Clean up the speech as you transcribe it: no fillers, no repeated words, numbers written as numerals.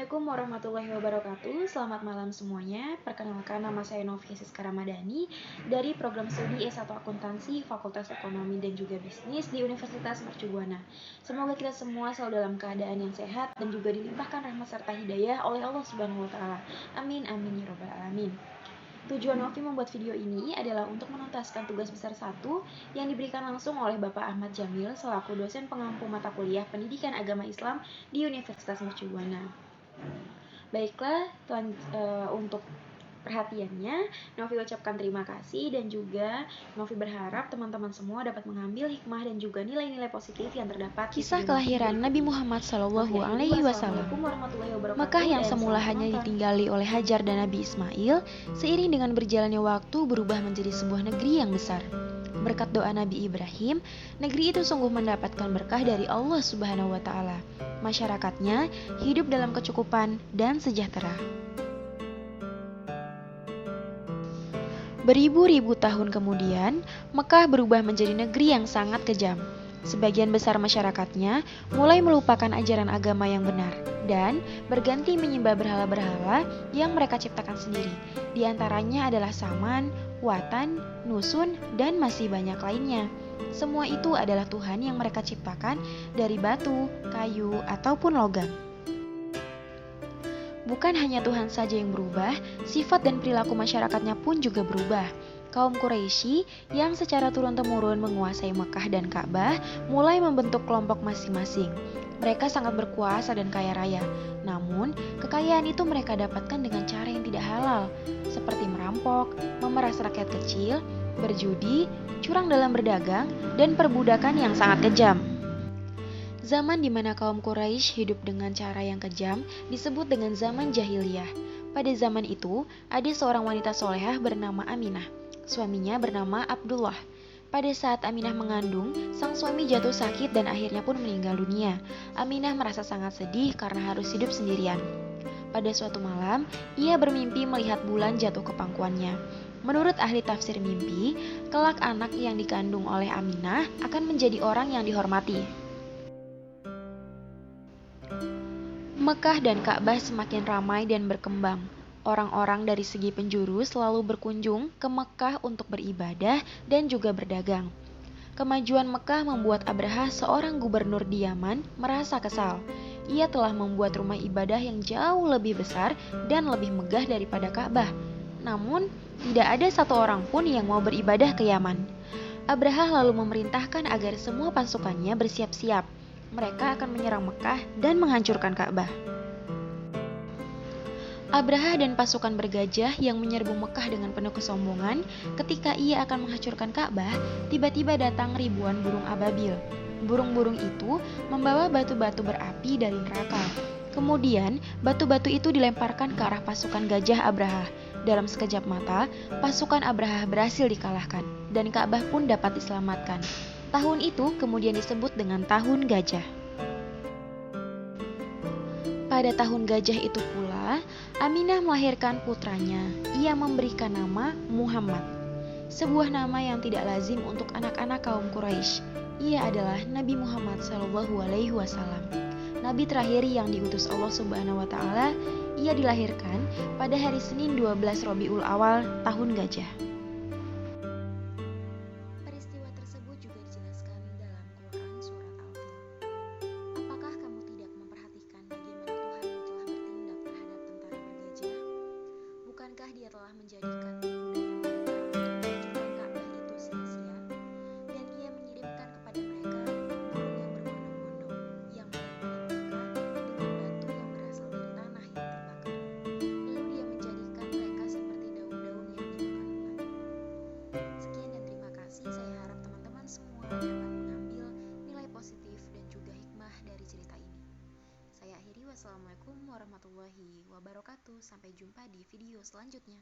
Assalamualaikum warahmatullahi wabarakatuh. Selamat malam semuanya. Perkenalkan, nama saya Novia Siska Ramadhani dari program studi S1 Akuntansi Fakultas Ekonomi dan juga Bisnis di Universitas Mercu Buana. Semoga kita semua selalu dalam keadaan yang sehat dan juga dilimpahkan rahmat serta hidayah oleh Allah Subhanahu wa taala. Amin amin ya rabbal alamin. Tujuan Novi membuat video ini adalah untuk menuntaskan tugas besar 1 yang diberikan langsung oleh Bapak Ahmad Jamil selaku dosen pengampu mata kuliah Pendidikan Agama Islam di Universitas Mercu Buana. Baiklah, untuk perhatiannya, Novi ucapkan terima kasih dan juga Novi berharap teman-teman semua dapat mengambil hikmah dan juga nilai-nilai positif yang terdapat. Kisah kelahiran Nabi Muhammad SAW. Mekah yang semula hanya ditinggali oleh Hajar dan Nabi Ismail, seiring dengan berjalannya waktu berubah menjadi sebuah negeri yang besar. Berkat doa Nabi Ibrahim, negeri itu sungguh mendapatkan berkah dari Allah Subhanahu wa taala. Masyarakatnya hidup dalam kecukupan dan sejahtera. Beribu-ribu tahun kemudian, Mekah berubah menjadi negeri yang sangat kejam. Sebagian besar masyarakatnya mulai melupakan ajaran agama yang benar dan berganti menyembah berhala-berhala yang mereka ciptakan sendiri. Di antaranya adalah Saman, Watan, Nusun, dan masih banyak lainnya. Semua itu adalah Tuhan yang mereka ciptakan dari batu, kayu, ataupun logam. Bukan hanya Tuhan saja yang berubah, sifat dan perilaku masyarakatnya pun juga berubah. Kaum Quraisy yang secara turun-temurun menguasai Mekah dan Ka'bah mulai membentuk kelompok masing-masing. Mereka sangat berkuasa dan kaya raya. Namun, kekayaan itu mereka dapatkan dengan cara yang tidak halal, seperti merampok, memeras rakyat kecil, berjudi, curang dalam berdagang, dan perbudakan yang sangat kejam. Zaman di mana kaum Quraisy hidup dengan cara yang kejam disebut dengan zaman jahiliyah. Pada zaman itu, ada seorang wanita solehah bernama Aminah. Suaminya bernama Abdullah. Pada saat Aminah mengandung, sang suami jatuh sakit dan akhirnya pun meninggal dunia. Aminah merasa sangat sedih karena harus hidup sendirian. Pada suatu malam, ia bermimpi melihat bulan jatuh ke pangkuannya. Menurut ahli tafsir mimpi, kelak anak yang dikandung oleh Aminah akan menjadi orang yang dihormati. Mekah dan Ka'bah semakin ramai dan berkembang. Orang-orang dari segi penjuru selalu berkunjung ke Mekah untuk beribadah dan juga berdagang. Kemajuan Mekah membuat Abraha, seorang gubernur di Yaman, merasa kesal. Ia telah membuat rumah ibadah yang jauh lebih besar dan lebih megah daripada Ka'bah. Namun, tidak ada satu orang pun yang mau beribadah ke Yaman. Abraha lalu memerintahkan agar semua pasukannya bersiap-siap. Mereka akan menyerang Mekah dan menghancurkan Ka'bah. Abraha dan pasukan bergajah yang menyerbu Mekah dengan penuh kesombongan. Ketika ia akan menghancurkan Ka'bah, tiba-tiba datang ribuan burung ababil. Burung-burung itu membawa batu-batu berapi dari neraka. Kemudian, batu-batu itu dilemparkan ke arah pasukan gajah Abraha. Dalam sekejap mata, pasukan Abraha berhasil dikalahkan, dan Ka'bah pun dapat diselamatkan. Tahun itu kemudian disebut dengan Tahun Gajah. Pada tahun gajah itu pula, Aminah melahirkan putranya. Ia memberikan nama Muhammad, sebuah nama yang tidak lazim untuk anak-anak kaum Quraisy. Ia adalah Nabi Muhammad SAW, Nabi terakhir yang diutus Allah Subhanahu wa taala. Ia dilahirkan pada hari Senin 12 Rabiul Awal Tahun Gajah. Peristiwa tersebut juga dijelaskan dalam Quran Surat Al-Fil. Apakah kamu tidak memperhatikan bagaimana Tuhanmu telah bertindak terhadap tentara bergajah? Bukankah Dia telah menjadikan pemuda yang mereka untuk menghancurkan Ka'bah itu sia-sia? Dan Ia mengirimkan kepada mereka burung yang berbondong-bondong yang melempari mereka dengan batu yang berasal dari tanah yang terbakar. Lalu Dia menjadikan mereka seperti daun-daun yang dimakan ulat. Sekian dan terima kasih. Saya harap teman-teman semua dapat mengambil nilai positif dan juga hikmah dari cerita ini. Saya akhiri. Wassalamualaikum warahmatullahi wabarakatuh. Sampai jumpa di video selanjutnya.